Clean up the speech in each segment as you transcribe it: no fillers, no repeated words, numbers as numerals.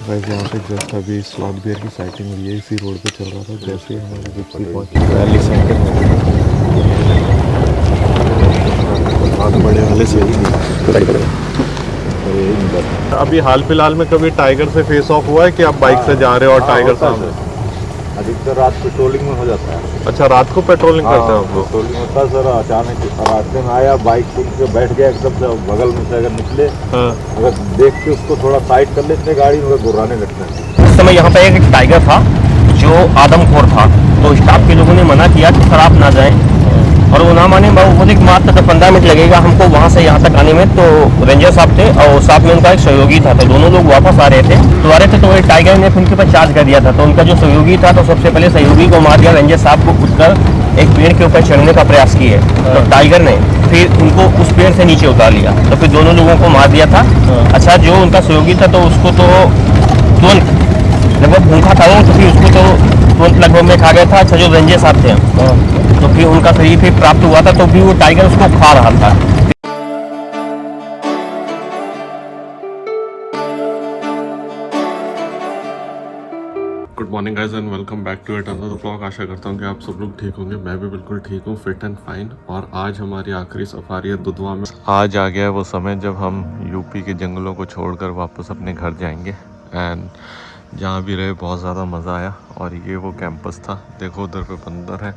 Guys यहाँ पे just अभी स्लॉट बियर की साइटिंग हुई है, इसी रोड पे चल रहा था। जैसे ही हमारे जिप्सी पहुंचे वैली सेंटर बहुत बड़े वाले से अभी हाल फिलहाल में कभी टाइगर से फेस ऑफ हुआ है कि आप बाइक से जा रहे हो और टाइगर सामने? अधिकतर रात पेट्रोलिंग में हो जाता है। अच्छा, रात को पेट्रोलिंग करते हैं आप लोग? पेट्रोलिंग होता है सर, अचानक रास्ते में आया, बाइक खुल के बैठ गया एकदम से, बगल में से अगर निकले अगर देख के उसको थोड़ा साइड कर लेते गाड़ी में गुर्राने लगते हैं। उस समय यहाँ पे एक टाइगर था जो आदमखोर था, तो स्टाफ के लोगों ने मना किया कि सर आप ना जाएं, और वो ना माने। बोले कि मात्र 15 मिनट लगेगा हमको वहाँ से यहाँ तक आने में। तो रेंजर साहब थे और साथ में उनका एक सहयोगी था, तो दोनों लोग वापस आ रहे थे तो टाइगर ने उनके ऊपर चार्ज कर दिया था। तो उनका जो सहयोगी था तो सबसे पहले सहयोगी को मार दिया। रेंजर साहब को उठकर एक पेड़ के ऊपर चढ़ने का प्रयास किए, तो टाइगर ने फिर उनको उस पेड़ से नीचे उतार लिया, तो फिर दोनों लोगों को मार दिया था। अच्छा, जो उनका सहयोगी था तो उसको तो तुरंत लगभग भूखा था वो, तो फिर उसको तो तुरंत लगभग में खा गया था। अच्छा, जो रेंजर साहब थे तो फिर उनका शरीर फिर प्राप्त हुआ था, तो फिर वो टाइगर उसको खा रहा था। Good morning guys and welcome back to another vlog. आशा करता हूँ कि आप सब लोग ठीक होंगे। मैं भी बिल्कुल ठीक हूँ, फिट एंड फाइन। और आज हमारी आखिरी सफारी है दुधवा में। आज आ गया है वो समय जब हम यूपी के जंगलों को छोड़कर वापस अपने घर जाएंगे। एंड जहाँ भी रहे बहुत ज़्यादा मज़ा आया। और ये वो कैंपस था, देखो उधर पे बंदर है,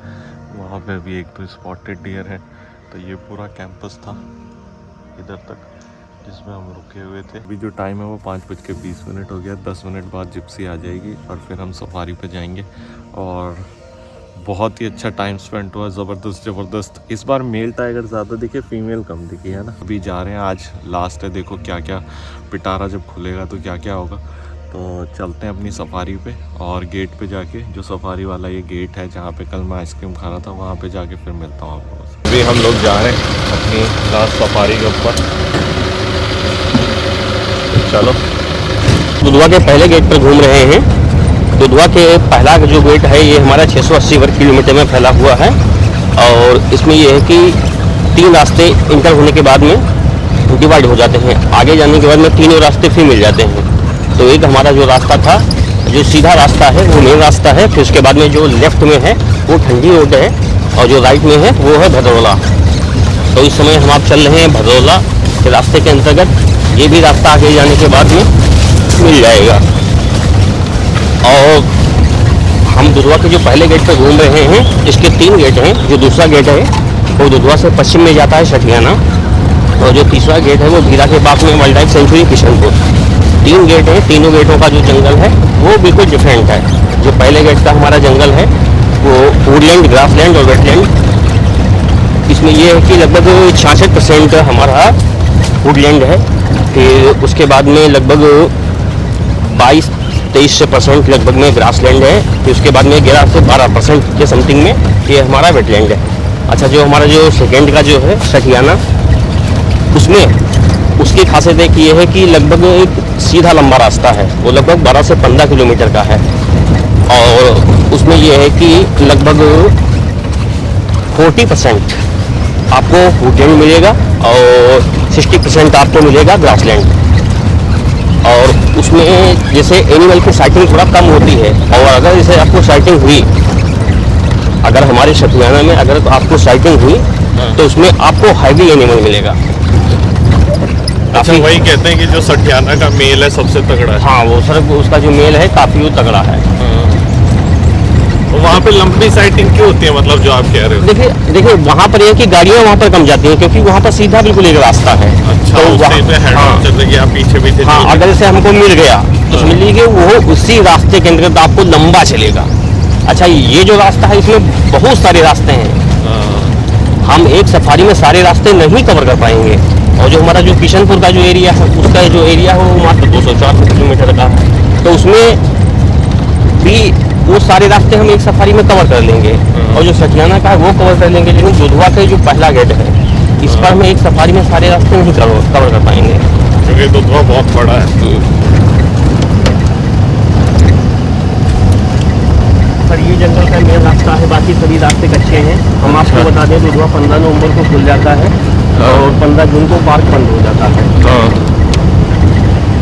वहाँ पे भी एक तो स्पॉटेड डियर है। तो ये पूरा कैंपस था इधर तक जिसमें हम रुके हुए थे। अभी जो टाइम है वो 5:20 हो गया। 10 मिनट बाद जिप्सी आ जाएगी और फिर हम सफारी पे जाएंगे। और बहुत ही अच्छा टाइम स्पेंड हुआ, ज़बरदस्त। इस बार मेल टाइगर ज़्यादा दिखे, फीमेल कम दिखी है ना। अभी जा रहे हैं, आज लास्ट है, देखो क्या क्या पिटारा जब खुलेगा तो क्या क्या होगा। तो चलते हैं अपनी सफारी पे। और गेट पे जाके, जो सफारी वाला ये गेट है जहाँ पे कल मैं आइसक्रीम खा रहा था, वहाँ पे जाके फिर मिलता हूँ आप लोगों से। अभी हम लोग जा रहे हैं अपनी लास्ट सफारी के ऊपर, चलो। दुधवा के पहले गेट पर घूम रहे हैं। दुधवा के पहला जो गेट है ये हमारा 680 वर्ग किलोमीटर में फैला हुआ है। और इसमें ये है कि 3 रास्ते इंटर होने के बाद में डिवाइड हो जाते हैं। आगे जाने के बाद में तीनों रास्ते फिर मिल जाते हैं। तो एक हमारा जो रास्ता था, जो सीधा रास्ता है वो मेन रास्ता है। फिर उसके बाद में जो लेफ्ट में है वो ठंडी रोड है, और जो राइट में है वो है भदरौला। तो इस समय हम आप चल रहे हैं भदरौला के रास्ते के अंतर्गत। ये भी रास्ता आगे जाने के बाद में मिल जाएगा। और हम दुधवा के जो पहले गेट पर घूम रहे हैं, इसके 3 गेट हैं। जो दूसरा गेट है वो दुधवा से पश्चिम में जाता है सठियाना, और जो तीसरा गेट है वो भीरा के पास में wildlife sanctuary Kishanpur. 3 gate हैं। तीनों गेटों का जो जंगल है वो बिल्कुल डिफरेंट है। जो पहले गेट का हमारा जंगल है वो वुडलैंड, ग्रासलैंड और वेटलैंड। इसमें ये है कि लगभग 66% हमारा वुडलैंड है। फिर उसके बाद में लगभग 22-23% लगभग में ग्रासलैंड है। फिर उसके बाद में 11 से 12% के समथिंग में ये हमारा वेटलैंड है। अच्छा, जो हमारा जो सेकेंड का जो है सठियाना, उसमें उसकी खासियत एक ये है कि लगभग एक सीधा लंबा रास्ता है, वो लगभग 12 से 15 किलोमीटर का है। और उसमें ये है कि लगभग 40% आपको वुडलैंड मिलेगा और 60% आपको मिलेगा ग्रासलैंड। और उसमें जैसे एनिमल की साइटिंग थोड़ा कम होती है। और अगर जैसे आपको साइटिंग हुई, अगर हमारे सठियाना में अगर आपको साइटिंग हुई तो उसमें आपको हैवी एनिमल मिलेगा। अच्छा, वही कहते हैं कि जो सठियाना का मेल है सबसे तगड़ा है। हाँ, वो सर उसका जो मेल है काफ़ी वो तगड़ा है। तो वहाँ पे लंबी साइटिंग क्यों होती है, मतलब जो आप कह रहे हो? देखिए वहाँ पर ये कि गाड़ियाँ वहाँ पर कम जाती हैं, क्योंकि वहाँ पर सीधा बिल्कुल एक रास्ता है। अच्छा, तो वहाँ पे हेड ऑन चल रही है, आप पीछे हाँ, अगर जैसे हमको मिल गया तो समझ लीजिए वो उसी रास्ते के अंतर्गत आपको लंबा चलेगा। अच्छा, ये जो रास्ता है इसमें बहुत सारे रास्ते हैं, हम एक सफारी में सारे रास्ते नहीं कवर कर पाएंगे। और जो हमारा जो किशनपुर का जो एरिया है, उसका जो एरिया है वो मात्र 204 किलोमीटर का है। तो उसमें भी वो सारे रास्ते हम एक सफारी में कवर कर लेंगे। और जो सठियाना का है वो कवर कर लेंगे। लेकिन दुधवा का जो पहला गेट है, इस पर हम एक सफारी में सारे रास्ते नहीं कवर कर पाएंगे, क्योंकि दुधवा बहुत बड़ा है। सर ये जंगल का मेन रास्ता है, बाकी सभी रास्ते कच्चे हैं। हम आपको बता दें दुधवा 15 नवंबर को खुल जाता है और 15 जून को पार्क बंद हो जाता है।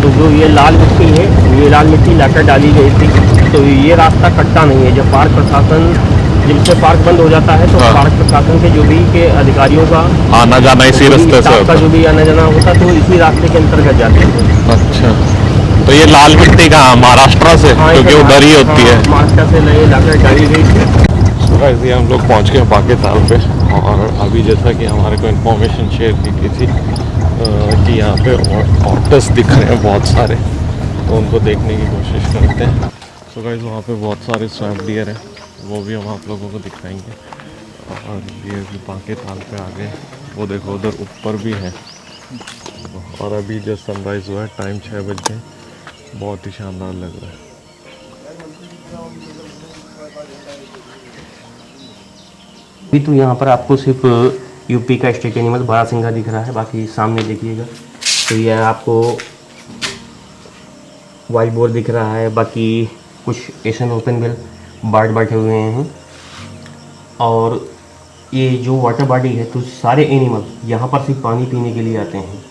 तो जो ये लाल मिट्टी है, ये लाल मिट्टी लाकर डाली गई थी, तो ये रास्ता कटता नहीं है। जब पार्क प्रशासन, जब से पार्क बंद हो जाता है तो हाँ। पार्क प्रशासन के जो भी के अधिकारियों का आना जाना इसी रास्ते से स्टाफ होता का है। जो भी आना जाना होता तो इसी रास्ते के अंतर्गत जाते हैं। अच्छा, तो ये लाल मिट्टी कहाँ, महाराष्ट्र से? हाँ, क्योंकि इसे उधर ही होती है। हाँ, महाराष्ट्र से ले लाकर डाली गई थी। गाइस, ये हम लोग पहुंच गए बाके ताल पे, और अभी जैसा कि हमारे को इन्फॉर्मेशन शेयर की गई थी कि यहाँ पे ऑक्टस दिख रहे हैं बहुत सारे, तो उनको देखने की कोशिश करते हैं। सो गाइस, वहाँ पे बहुत सारे स्वैम्प डियर हैं, वो भी हम आप लोगों को दिखाएंगे। और ये भी बाके ताल पे आ गए, वो देखो उधर ऊपर भी है। और अभी जो सनराइज़ हुआ है, टाइम 6 बज गए, बहुत ही शानदार लग रहा है। अभी तो यहाँ पर आपको सिर्फ यूपी का स्टेट एनिमल बारहसिंगा दिख रहा है, बाकी सामने देखिएगा तो ये आपको वाइट बोर दिख रहा है, बाकी कुछ एशियन ओपन बिल बर्ड बैठे हुए हैं। और ये जो वाटर बॉडी है तो सारे एनिमल यहाँ पर सिर्फ पानी पीने के लिए आते हैं।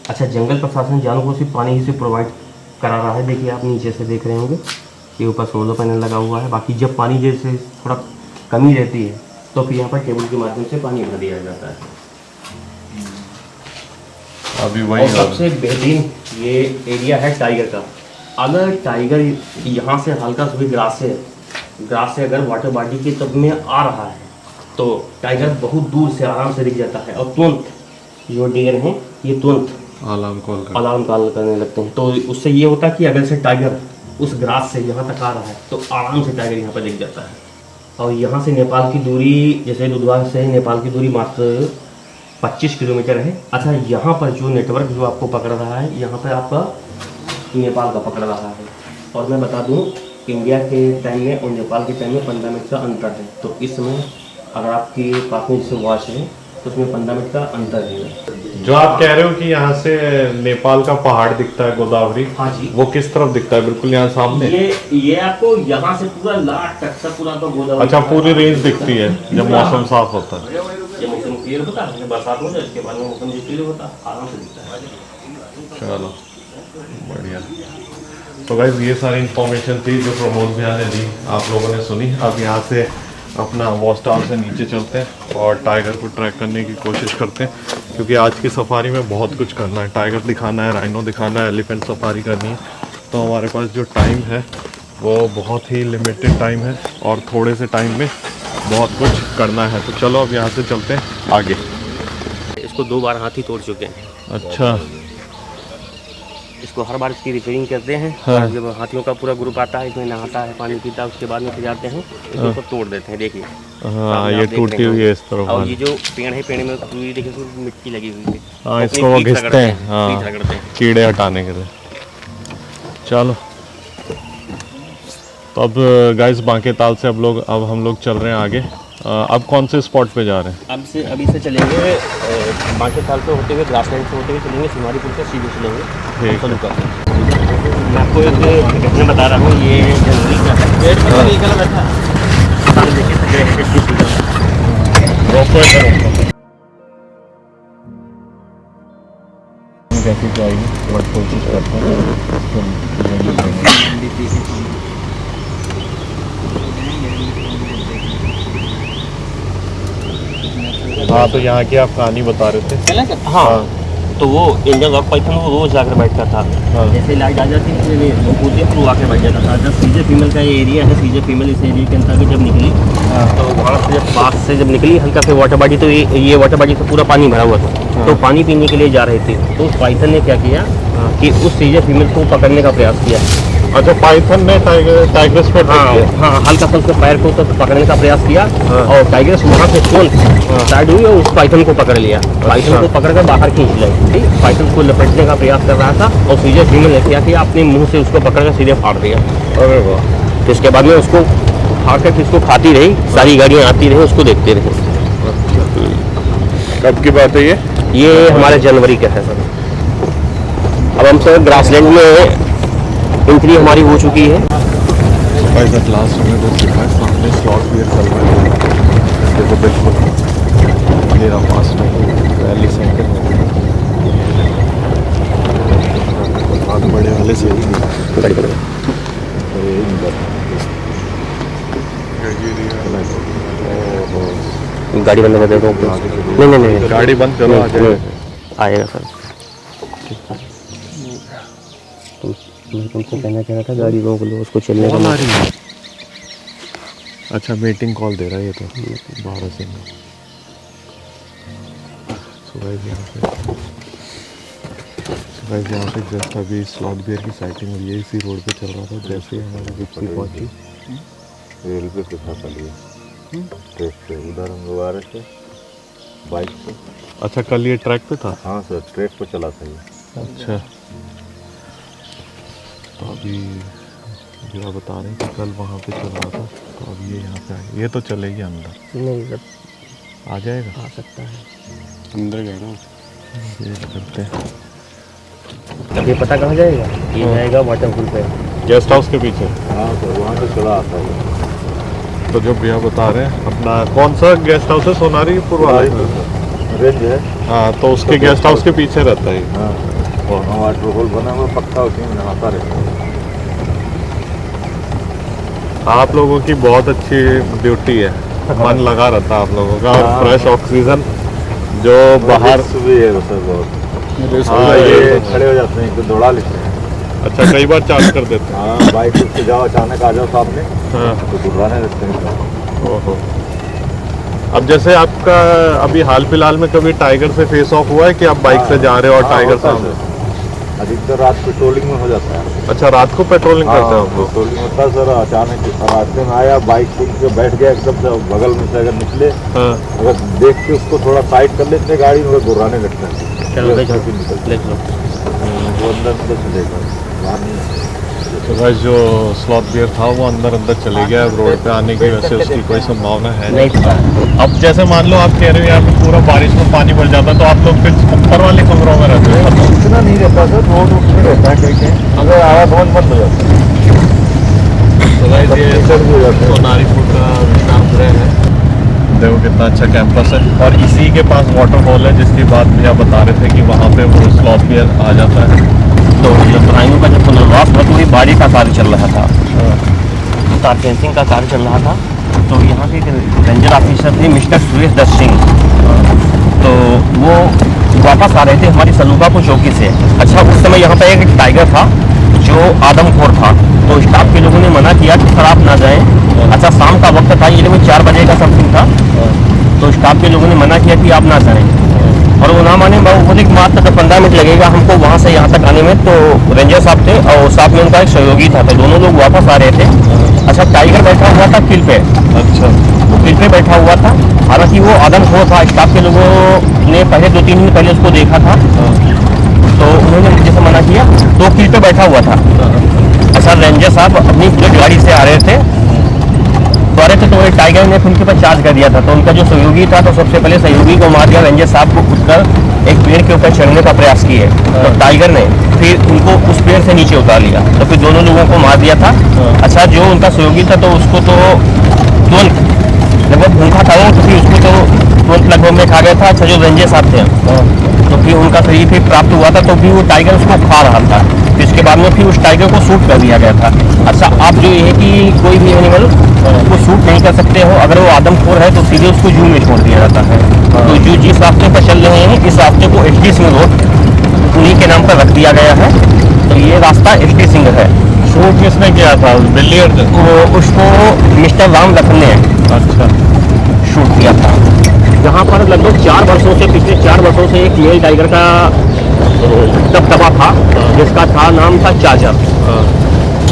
अच्छा, जंगल प्रशासन जानवरों को सिर्फ पानी ही से प्रोवाइड करा रहा है। देखिए आप नीचे से देख रहे होंगे, ये ऊपर सोलर पैनल लगा हुआ है। बाकी जब पानी जैसे थोड़ा कमी रहती है तो फिर यहाँ पर टेबल के माध्यम से पानी भर दिया जाता है। अभी और वही सबसे बेहतरीन ये एरिया है टाइगर का। अगर टाइगर यहाँ से हल्का सा भी ग्रास से अगर वाटर बॉडी के तब में आ रहा है तो टाइगर बहुत दूर से आराम से दिख जाता है, और तुरंत जो डियर हैं ये तुरंत अलार्म कॉल करने लगते हैं। तो उससे ये होता है कि अगर से टाइगर उस ग्रास से यहाँ तक आ रहा है तो आराम से टाइगर यहाँ पर दिख जाता है। और यहाँ से नेपाल की दूरी, जैसे दुधवा से नेपाल की दूरी मात्र 25 किलोमीटर है। अच्छा, यहाँ पर जो नेटवर्क जो आपको पकड़ रहा है, यहाँ पर आपका नेपाल का पकड़ रहा है। और मैं बता दूँ, इंडिया के टाइम में और नेपाल के टाइम में 15 मिनट का अंतर है। तो इस समय अगर आपके पास में जैसे वॉच है तो उसमें 15 मिनट का अंतर है। जो आप कह रहे हो कि यहाँ से नेपाल का पहाड़ दिखता है गोदावरी, हाँ जी, वो किस तरफ दिखता है? बिल्कुल यहाँ सामने। ये आपको यहाँ से पूरा लास्ट तक सब पूरा आपका गोदावरी। अच्छा, पूरी रेंज दिखती है जब मौसम साफ होता है। जब मौसम क्लियर होता है, बरसात हो जाए उसके बाद में मौसम जो क्लियर होता है आराम से दिखता है। चलो बढ़िया। तो गाइस, ये सारी इन्फॉर्मेशन थी जो प्रमोद भैया ने दी, आप लोगों ने सुनी। अब यहाँ से अपना वॉच टावर से नीचे चलते हैं और टाइगर को ट्रैक करने की कोशिश करते हैं, क्योंकि आज की सफारी में बहुत कुछ करना है। टाइगर दिखाना है, राइनो दिखाना है, एलिफेंट सफारी करनी है। तो हमारे पास जो टाइम है वो बहुत ही लिमिटेड टाइम है, और थोड़े से टाइम में बहुत कुछ करना है। तो चलो अब यहाँ से चलते हैं आगे। इसको 2 बार हाथी तोड़ चुके हैं। अच्छा, इसको हर बार इसकी रिपेयरिंग करते हैं। हाँ। जब हाथियों का पूरा ग्रुप आता है, इसमें नहाता है, पानी पीता है, उसके बाद में फिर जाते हैं, इसको सब तोड़ देते हैं। देखिए हाँ, आप ये देख टूटी रहे हुई है इस तरफ। और ये जो पेड़ है, पेड़ में पूरी देखिए उसमें मिट्टी लगी हुई है। हाँ, तो इसको अपनी वो पीठ घिसते रगड़ते हैं, हाँ, पीठ रगड़ते हैं। कीड़े हटाने के लिए। चलो, तो अब गाइस बांके ताल से अब हम लोग चल रहे हैं आगे। अब कौन से स्पॉट पे जा रहे हैं? अभी से चलेंगे बांके ताल से होते हुए, ग्रासलैंड से होते हुए चलेंगे, सिमारीपुर से सीधे चलेंगे ठीक है। का। मैं आपको एक घटना बता रहा हूँ, ये जनवरी का है। कैसी जाएगी बट कोशिश करते हैं। हाँ, तो यहाँ की आप कहानी बता रहे थे। हाँ, तो वो इंडियन रॉक पाइथन वो रोज जाकर बैठता था। हाँ। जैसे लाइट आ जाती थी वो कूदे फिर आके बैठ जाता था। जब सीजे फीमेल का ये एरिया है, सीजे फीमेल इस एरिया के अंतर्गत जब निकली, तो वहाँ से जब पास से जब निकली हल्का से वाटर बॉडी, तो ये वाटर बॉडी से पूरा पानी भरा हुआ था। तो पानी पीने के लिए जा रहे थे, तो पाइथन ने क्या किया कि उस सीजे फीमेल को पकड़ने का प्रयास किया। अच्छा, पाइथन ने टाइग्रेस को हाँ, हल्का सा उसके पैर को तो पकड़ने का प्रयास किया, और टाइग्रेस वहाँ से तुरंत साइड हुई और उस पाइथन को पकड़ लिया। पाइथन को पकड़कर बाहर खींच लिया। ठीक, पाइथन को लपेटने का प्रयास कर रहा था, और सीजे फीमेल ने क्या किया, अपने मुंह से उसको पकड़कर सीधे फाड़ दिया। अरे वाह। तो इसके बाद में उसको फाड़ कर फिर उसको खाती रही, सारी गाड़ियाँ आती रही, उसको देखते रहे। कब की बात है ये हमारे जनवरी का है सर। अब हम सर ग्रासलैंड में एंट्री हमारी हो चुकी है। गाइस, एट लास्ट हमने जो देखा है सामने स्लॉट क्लियर चल रहा है। देखो बिल्कुल मेरा पास में वैली सेंटर बड़े वाले से गाड़ी पकड़ो। गाड़ी बंद कर दे दो। नहीं गाड़ी बंद करो, आ जाएगा। आएगा सर। मैं तुमसे कहना चाह रहा था गाड़ी रोक लो, उसको चलने कॉल आ का। रही है। अच्छा मीटिंग कॉल दे रहा है ये तो बारह से। सुबह यहाँ पे जस्ट अभी स्लॉट बियर की साइटिंग हुई है, इसी रोड पे चल रहा था। जैसे ही हमारी जिप्सी पहुंची, रेलवे से फंसा लिया ट्रैक से, उधर हम लोग आ रहे थे बाइक से। अच्छा कल ये ट्रैक पे था? हाँ सर, ट्रैक पे चला था ये। अच्छा तो अभी भैया बता रहे हैं कि कल वहाँ पे चल रहा था, तो अब ये यहाँ पे आए। ये तो चलेगी अंदर, नहीं सर, आ जाएगा, आ सकता है। अंदर गए ना, ये करते हैं। अभी पता कहाँ जाएगा? ये जाएगा वाटरफॉल पे, गेस्ट हाउस के पीछे। हाँ सर, वहाँ से चला आता है। तो जो भैया बता रहे हैं अपना कौन सा गेस्ट हाउस है? सोनारीपुर वाला रेंज है। हाँ, तो उसके गेस्ट हाउस के पीछे रहता है। हाँ, वहाँ वाटरफॉल बना हुआ पक्का, उसी में नहाता रहता है। आप लोगों की बहुत अच्छी ड्यूटी है, मन लगा रहता है आप लोगों का, और फ्रेश ऑक्सीजन जो बाहर भी है सर बहुत। हाँ, ये खड़े हो जाते हैं, तो दौड़ा लेते हैं। अच्छा कई बार चार्ज कर देते हैं। हाँ, बाइक से जाओ, अचानक आ जाओ सामने, हाँ। तो दुर्राने लगते हैं। ओहो। अब जैसे आपका अभी हाल फिलहाल में कभी टाइगर से फेस ऑफ हुआ है कि आप बाइक से जा रहे हो और टाइगर सामने? अधिकतर रात पेट्रोलिंग में हो जाता है। अच्छा रात को पेट्रोलिंग करते हो आप लोग? पेट्रोलिंग होता है सर, अचानक रास्ते में आया, बाइक खुल के बैठ गया एकदम से, बगल में से अगर निकले, हाँ। अगर देख के उसको थोड़ा साइड कर लेते गाड़ी, मगर गुर्राने लगते हैं। चलो ले निकलते लो। वो अंदर चलेगा, बाहर नहीं। तो भाई जो स्लॉट बियर था वो अंदर चले गया, अब रोड पे आने की वैसे उसकी कोई संभावना है नहीं पता। अब जैसे मान लो आप कह रहे हो यहाँ पे पूरा बारिश में पानी भर जाता, तो आप लोग फिर ऊपर वाले कमरों में रहते हो? इतना नहीं रहता सर, रोड में रहता है कहीं कहीं, अगर आवागमन बंद हो जाता है। तो भाई ये भी हो जाता है। सोनारीपुर का विश्रामगृह है, देखो कितना अच्छा कैंपस है, और इसी के पास वाटरफॉल है जिसकी बात भैया बता रहे थे कि वहाँ पे वो स्लॉट बियर आ जाता है। तो जब प्राइमों का जब पुनर्वास हुआ तो वही बाड़ी का कार्य चल रहा था, तार फेंसिंग का कार्य चल रहा था। तो यहाँ के रेंजर ऑफिसर थे मिस्टर सुरेश दत्त सिंह, तो वो वापस आ रहे थे हमारी सलूकापुर चौकी से। अच्छा उस समय यहाँ पे एक टाइगर था जो आदमखोर था, तो स्टाफ के लोगों ने मना किया कि सर आप ना जाएं। अच्छा शाम का वक्त था, ये लगभग 4 बजे का समथिंग था, तो स्टाफ के लोगों ने मना किया कि आप ना जाएं, और वो ना माने। बोले कि मात्र 15 मिनट लगेगा हमको वहाँ से यहाँ तक आने में। तो रेंजर साहब थे और साथ में उनका एक सहयोगी था, तो दोनों लोग वापस आ रहे थे। अच्छा टाइगर बैठा हुआ था किल पे, अच्छा वो किल पे बैठा हुआ था, हालांकि वो आदमखोर था। स्टाफ के लोगों ने पहले 2-3 दिन पहले उसको देखा था, तो उन्होंने मुझे से मना किया, तो किल पे बैठा हुआ था। अच्छा रेंजर साहब अपनी बुलेट गाड़ी से आ रहे थे, तो एक टाइगर ने उनके ऊपर चार्ज कर दिया था। तो उनका जो सहयोगी था, तो सबसे पहले सहयोगी को मार दिया, रेंजर साहब को उठकर एक पेड़ के ऊपर चढ़ने का प्रयास किए, तो टाइगर ने फिर उनको उस पेड़ से नीचे उतार लिया, तो फिर दोनों लोगों को मार दिया था। अच्छा जो उनका सहयोगी था, तो उसको तो तुरंत लगभग भूखा था वो, तो फिर उसको तो तुरंत लगभग में खा गया था। अच्छा जो रेंजर साहब थे, तो फिर उनका शरीर फिर प्राप्त हुआ था, तो फिर वो टाइगर उसको खा रहा था। फिर इसके बाद में फिर उस टाइगर को शूट कर दिया गया था। अच्छा आप जो ये है कि कोई भी एनिमल को शूट नहीं कर सकते हो, अगर वो आदमखोर है तो सीधे उसको जू में छोड़ दिया जाता है। तो जू जिस रास्ते पर चल रहे हैं, इस रास्ते को HD सिंह रोड उन्हीं के नाम पर रख दिया गया है, तो ये रास्ता HD सिंह है। शूट किसने किया था? बिल्ली अर्जुन? वो उसको मिस्टर राम लखन ने अच्छा शूट किया था। यहाँ पर लगभग 4 वर्षों से, पिछले 4 वर्षों से एक मेल टाइगर का दबदबा था, जिसका था नाम था चार्जर।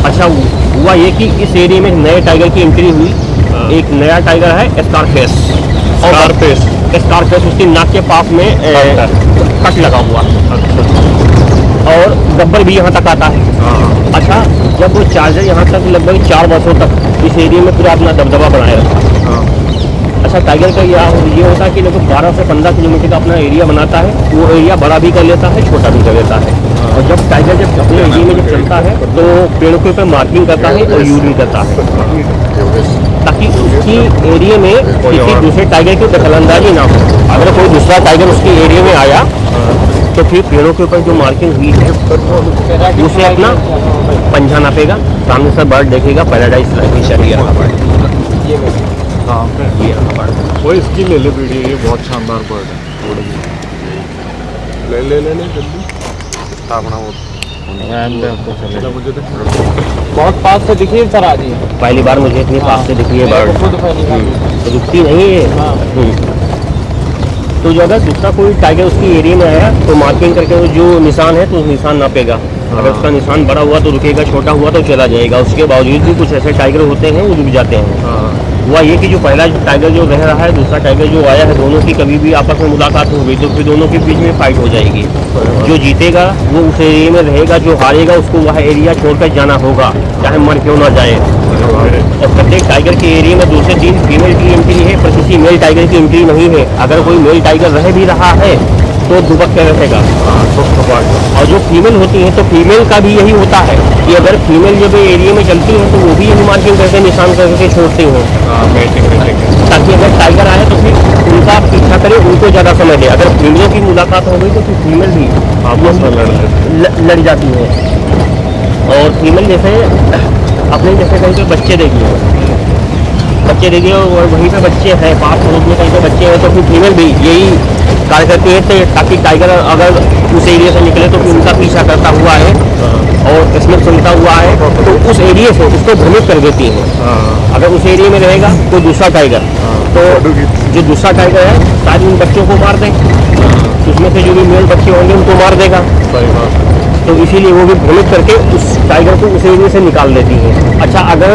अच्छा हुआ ये कि इस एरिया में नए टाइगर की एंट्री हुई। एक नया टाइगर है स्कारफेस, स्कारफेस उसकी नाक के पास में कट लगा हुआ, और गब्बर भी यहाँ तक आता है। अच्छा जब वो चार्जर यहाँ तक लगभग 4 वर्षों तक इस एरिया में पूरा अपना दबदबा बनाए रखा। अच्छा टाइगर का ये होता है कि लगभग 12 से 15 किलोमीटर का अपना एरिया बनाता है, वो एरिया बड़ा भी कर लेता है, छोटा भी कर लेता है। और जब टाइगर जब अपने एरिया में जब चलता है, तो पेड़ों के ऊपर मार्किंग करता है और यूरिन करता है, ताकि उसकी एरिया में किसी दूसरे टाइगर की दखलंदाजी ना हो। अगर कोई दूसरा टाइगर उसके एरिया में आया तो फिर पेड़ों के ऊपर जो मार्किंग हुई है उसे अपना पंजा नापेगा, सामने से बर्ड देखेगा, पैराडाइज फिशर ये रहा बर्ड, कहाँ पे ये रहा बर्ड। वो इसकी ले ले वीडियो, ये बहुत शानदार बर्ड है। ले ले ले ले जल्दी अपना वो मुझे देख। बहुत पास से दिखी सर आज ही। पहली बार मुझे इतनी पास से दिखी है बर्ड, खुद पहली बार। रुकती नहीं है। तो जो अगर दूसरा कोई टाइगर उसकी एरिया में आया तो मार्किंग करके वो जो निशान है तो उस निशान नापेगा। अगर उसका निशान बड़ा हुआ तो रुकेगा, छोटा हुआ तो चला जाएगा। उसके बावजूद भी कुछ ऐसे टाइगर होते हैं वो रुक जाते हैं। हुआ ये कि जो पहला टाइगर जो रह रहा है, दूसरा टाइगर जो आया है, दोनों की कभी भी आपस में मुलाकात हो गई तो फिर दोनों के बीच में फाइट हो जाएगी। जो जीतेगा वो उस एरिया में रहेगा, जो हारेगा उसको वह एरिया छोड़कर जाना होगा, चाहे मर क्यों ना जाए। और प्रत्येक टाइगर के एरिया में 2 से 3 फीमेल की एंट्री है, पर किसी मेल टाइगर की एंट्री नहीं है। अगर कोई मेल टाइगर रह भी रहा है तो दुबक के रहेगा। और जो फीमेल होती है तो फीमेल का भी यही होता है कि अगर फीमेल जब एरिया में चलती है तो वो भी यही मार्किंग करके निशान करके छोड़ती हैं, ताकि अगर टाइगर आए तो फिर उनका पीछा करे, उनको ज़्यादा समय दे। अगर फीमेल की मुलाकात हो गई तो फिर फीमेल भी आपस में लड़ जाती है। और फीमेल जैसे अपने जैसे कहीं पे बच्चे देगी और वहीं पे बच्चे हैं, पास पड़ोस में कहीं पे बच्चे हैं, तो फिर फीमेल भी यही कार्य करती है ताकि टाइगर अगर उस एरिया से निकले तो फिर उनका पीछा करता हुआ है और स्मेल सुनता हुआ है तो उस एरिया से उसको भ्रमित कर देती है। अगर उस एरिया में रहेगा तो दूसरा टाइगर, तो जो दूसरा टाइगर है शायद उन बच्चों को मार दे, उसमें से जो भी मेल बच्चे होंगे उनको मार देगा। तो इसीलिए वो भी भ्रमित करके उस टाइगर को उस एरिया से निकाल देती है। अच्छा, अगर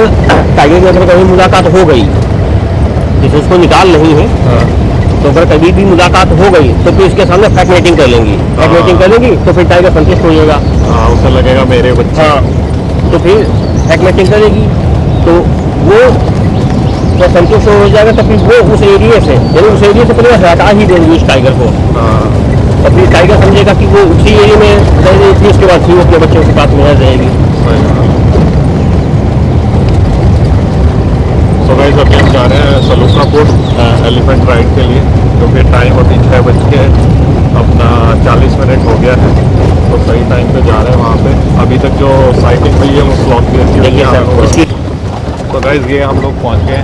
टाइगर की अगर कहीं मुलाकात हो गई, जैसे उसको निकाल नहीं है, तो अगर कभी भी मुलाकात हो गई तो फिर इसके सामने फैक मेटिंग कर लेंगी। फैक मेटिंग कर लेंगी तो फिर टाइगर संतुष्ट हो जाएगा। उसे लगेगा मेरे बच्चे। हाँ, तो फिर फैक मेटिंग करेगी तो वो तो संतुष्ट हो जाएगा, तो फिर वो उस एरिया से पहले हटा ही देंगी उस टाइगर को। और फिर टाइगर समझेगा कि वो उसी एरिया में रह रही थी, उसके बाद फिर वो अपने बच्चों के पास में रह जाएगी। तो गाइस अभी हम जा रहे हैं सलूकापुर एलिफेंट राइड के लिए, तो फिर टाइम अभी 6 बज के अपना 40 मिनट हो गया है, तो सही टाइम पे जा रहे हैं वहाँ पे। अभी तक जो साइटिंग हुई है वो स्लॉट की। तो गाइस ये हम लोग पहुँच गए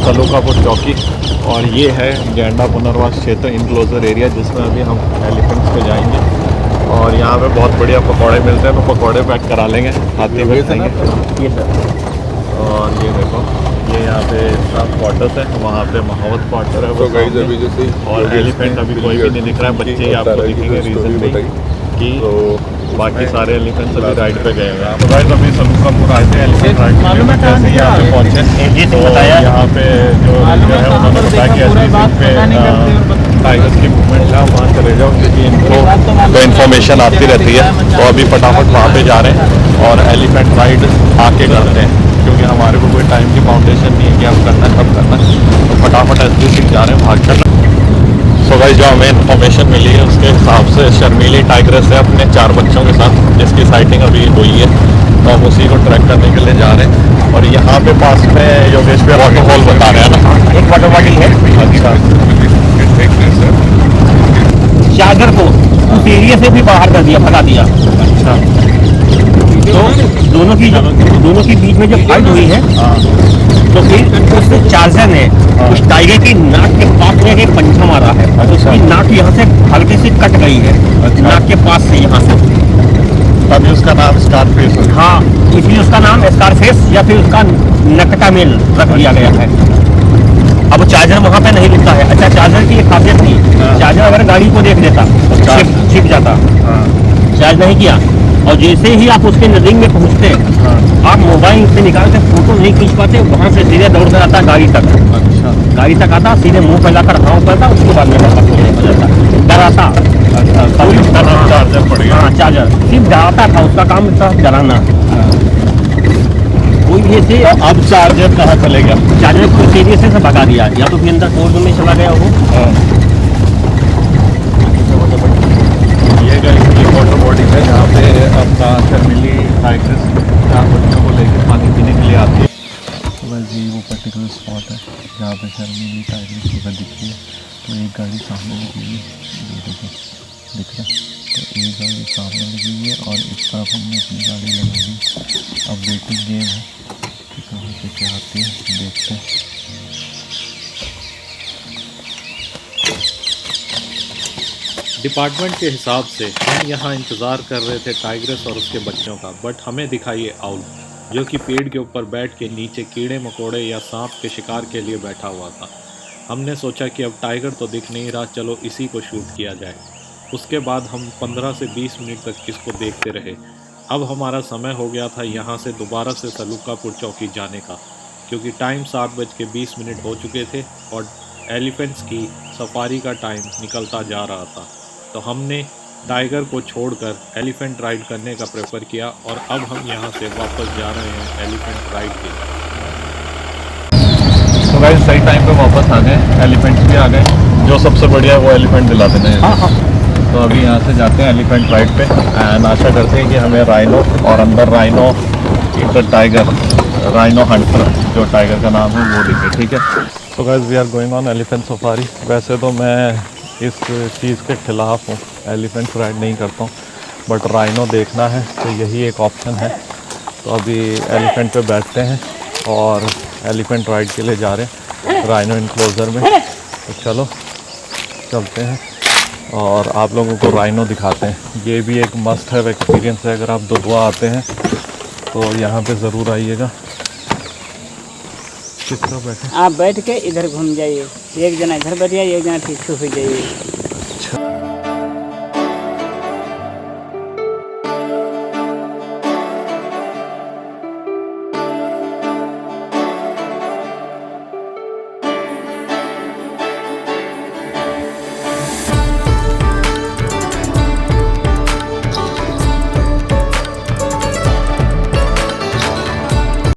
सलूकापुर चौकी, और ये है गैंडा पुनर्वास क्षेत्र इनक्लोजर एरिया, जिसमें अभी हम एलिफेंट्स पे जाएंगे। और यहाँ पे बहुत बढ़िया पकौड़े मिलते हैं, तो पकौड़े पैक करा लेंगे, हाथी में खाएंगे। और ये देखो, ये यहाँ पे सब क्वार्टर्स है, वहाँ पे महावत क्वार्टर है वो सामने। और एलिफेंट अभी कोई भी नहीं दिख रहा है, बच्चे ही आपको दिखेंगे रीजन में कि बाकी सारे एलिफेंट्स अभी राइड पे गए हुए हैं। तो गाइस अभी सलूकापुर आए थे एलिफेंट राइड के लिए, जैसे यहाँ पे पहुँचे तो यहाँ पे जो है उन्होंने बताया कि एलिफेंट पे टाइगर्स की मूवमेंट है, वहाँ चले जाओ क्योंकि इनको तो इन्फॉर्मेशन आती रहती है। तो अभी फटाफट वहाँ पे जा रहे हैं और एलिफेंट राइड आके करते हैं, क्योंकि हमारे को कोई टाइम की फाउंडेशन नहीं है कि हम करना है कब करना है। तो फटाफट एसबीसी जा रहे हैं भाग कर। सो गाइस जो हमें इन्फॉर्मेशन मिली है उसके हिसाब से शर्मीली टाइग्रेस है अपने 4 बच्चों के साथ, जिसकी साइटिंग अभी हुई है, तो हम उसी को ट्रैक करने के लिए जा रहे हैं। और यहाँ पे पास में योगेश पे वाटरफॉल बता रहे हैं ना, एक वाटर बॉडी है। अच्छा, चादर को उस एरिया से भी बाहर कर दिया, भगा दिया। अच्छा, तो दोनों की बीच में जब फाइट हुई है तो फिर उस चार्जर ने उस टाइगर की नाक के पास में एक पंजा मारा है, उसकी नाक यहाँ से हल्के से कट गई है, नाक के पास से यहाँ से। तभी उसका नाम स्कारफेस है। हाँ, इसलिए उसका नाम स्कारफेस या फिर उसका नकटा मेल रख दिया गया है। अब चार्जर वहाँ पे नहीं रुकता है। अच्छा, चार्जर की एक खासियत थी, चार्जर अगर गाड़ी को देख लेता छिप जाता, चार्ज नहीं किया, और जैसे ही आप उसके नजदीक में पहुँचते आप मोबाइल से निकाल के फोटो नहीं खींच पाते, वहाँ से सीधे दौड़ कर आता गाड़ी तक। अच्छा, गाड़ी तक आता, सीधे मुंह फैलाकर हाँ करता, उसके बाद में वापस हो जाता, डराता। चार्जर पड़ गया। हाँ, चार्जर सिर्फ डराता था, उसका काम था डराना। कोई भी ऐसे अब चार्जर कहाँ चले गया? चार्जर को सीधे से भगा दिया, या तो फिर अंदर कोर्ट में चला गया हो। ये गई वाटर बॉडी है जहाँ पे अपना शर्मीली टाइग्रेस 4 बच्चों को लेकर पानी पीने के लिए आती है। तो बस ये वो पर्टिकुलर स्पॉट है जहाँ पे शर्मीली टाइग्रेस सुबह दिखती है। तो एक गाड़ी सामने निकली है, ये देखो। दिख रहा है। तो एक गाड़ी सामने लगी हुई है और इस तरफ हमने अपनी गाड़ी लगा दी। अब वेटिंग गेम है कि कहाँ से क्या आती है, देखते हैं। डिपार्टमेंट के हिसाब से हम यहाँ इंतज़ार कर रहे थे टाइग्रेस और उसके बच्चों का, बट हमें दिखा ये आउल जो कि पेड़ के ऊपर बैठ के नीचे कीड़े मकोड़े या सांप के शिकार के लिए बैठा हुआ था। हमने सोचा कि अब टाइगर तो दिख नहीं रहा, चलो इसी को शूट किया जाए। उसके बाद हम 15 से 20 मिनट तक इसको देखते रहे। अब हमारा समय हो गया था यहाँ से दोबारा से सलूकापुर चौकी जाने का, क्योंकि टाइम 7:20 हो चुके थे और एलिफेंट्स की सफारी का टाइम निकलता जा रहा था। तो हमने टाइगर को छोड़कर एलिफेंट राइड करने का प्रेफर किया और अब हम यहाँ से वापस जा रहे हैं एलिफेंट राइड के लिए। तो गाइस सही टाइम पे वापस आ गए, एलिफेंट्स भी आ गए। जो सबसे बढ़िया वो एलिफेंट दिला देना है। तो अभी यहाँ से जाते हैं एलिफेंट राइड पे एंड आशा करते हैं कि हमें राइनो और अंदर राइनो इधर टाइगर राइनो हंटर जो टाइगर का नाम है वो दिखे। ठीक है, तो guys we are going on elephant safari. वैसे तो मैं इस चीज़ के ख़िलाफ़ हूँ, एलिफेंट राइड नहीं करता हूँ, बट राइनो देखना है तो यही एक ऑप्शन है। तो अभी एलिफेंट पे बैठते हैं और एलिफेंट राइड के लिए जा रहे हैं राइनो इनक्लोजर में। तो चलो चलते हैं और आप लोगों को राइनो दिखाते हैं। ये भी एक मस्ट हैव एक्सपीरियंस है, अगर आप दुधवा आते हैं तो यहाँ पे ज़रूर आइएगा। किस तरह बैठे? आप बैठ के इधर घूम जाइए, एक जना इधर बैठ जाइए, एक जना पीछे हो जाइए।